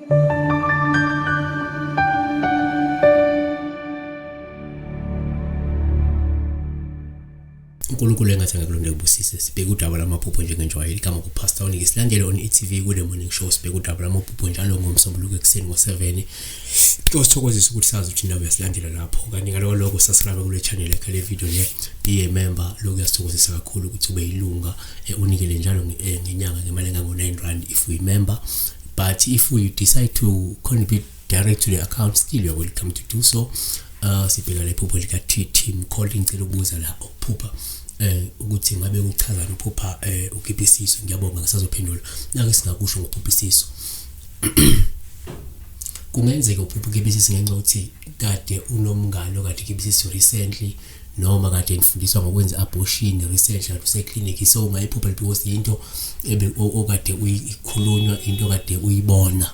uNkulunkulu engathanga kulona ebusise sibheka udaba lamaphupho njengenjwayelo igama kuPastor Uniki silandele on eTV ku The Morning Show sibheka udaba lamaphupho njalo ngomsombuluko ekseni ngo7 sithokozisa ukuthi sazi ukuthi nawe uyasilandela lapho kanti ngaloko subscribe kule channel yakhe le video le be a member lokho yasithokozisa kakhulu ukuthi ube yilunga unikele njalo ngenyanga ngemali engango9 if we member but if you decide to contribute direct to the account still you are welcome to do so. Sibheka lephupho lika team calling ngicela ukubuza la ukuphupha ukuthi ngabe uchaza uphupha ukhipha isisu ngiyabonga ngisazophendula nake singakusho ngophupha isisu kungenzeka uphupha ukhipha isisu ngenxa ukuthi kade unomngane okade ukhipha isisu recently noma kade nifundiswa ngokwenza abortion research la use clinic so ungayiphupha because into okade uyikhulunywa into kade uyibona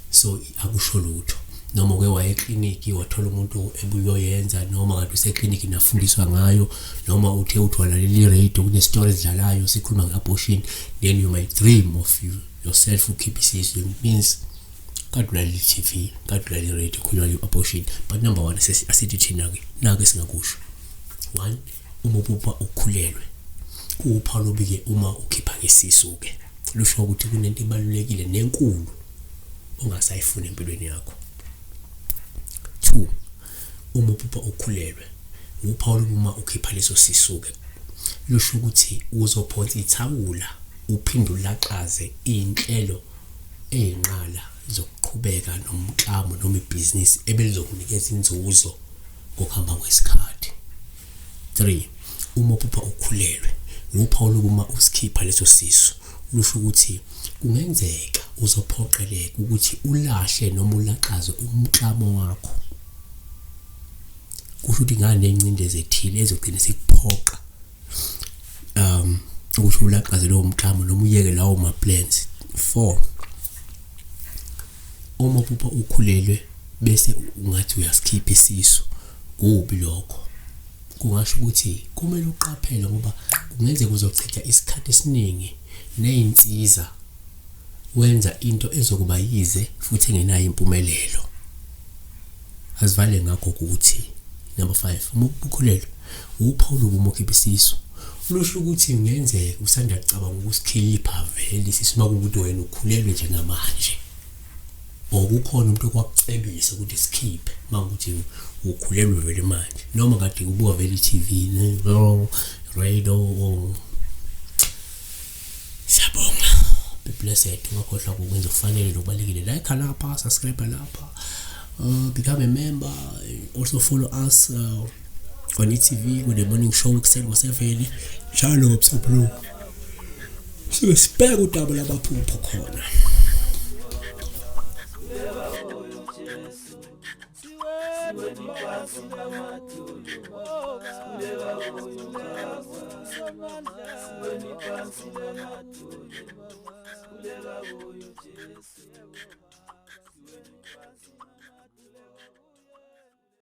so akusho lutho noma ke waye clinic wathola umuntu ebuyoyenza noma kade use clinic nafundiswa ngayo noma uthe uthola leli radio kune stories edlalayo sikhuluma ngeabortion then you might dream of yourself ukhipha isisu it means kadula le TV kadula le radio khuluma ngeabortion but number 1 asithi thina ke nake singakusho 1 umuphupha ukhulelwe kuwuphawu lobike uma ukhipha isisu ke lusho ukuthi kunento ebalulekile nenkulu ongasayifuna empilweni yakho. 2 umuphupha ukhulelwe uphawu uma ukhipha leso sisuke lusho ukuthi uzophonsa ithawula uphindula laqaze inhlelo ezinqala zokuqhubeka nomklamo noma ibusiness ebelizokunikeza inzuzo ngokuhamba kwesikhathi. 3 umuphupha ukhulelwe uphawu uma usikhipha leso sisu lusho ukuthi kungenzeka uzophoqeleka ukuthi ulahle noma ulaqaze umklamo wakho kusho ukuthi ngane encindezi ethile ezogcina sikuphoqa ukuthi ulaqaze lo mklamo noma uyeke lawo ma plans. 4 uma phupha ukhulelwe bese ungathi uyasikhipha isisu kubi lokho kungasho ukuthi kumele uqaphele ngoba kungenzeka uzochitha isikhathi esiningi nezinsiza wenza into ezokuba yize futhi engenayo impumelelo asivale ngakho ukuthi number 5 uma ukhulelwe uphawu uma ukhipha isisu lusho ukuthi ungenzeka usanda kucabanga ukusikhipha vele isisu makubuthi wena ukhulelwe njengamanje okukhona umuntu okwakucebisa ukuthi sikhiphe mangukuthi ukhulelwe vele manje noma kade ubuka vele TV no radio siyabonga be blessed ungakhohlwa ukwenza kufanele lokubalekile like lapha subscribe lapha become a member also follow us on eTV with The Morning Show ekseni ngo7 njalo ngomsombuluko sibheka udaba labaphupho khona. Siweni phansi lematulu, sikuleka kuyo Jesu.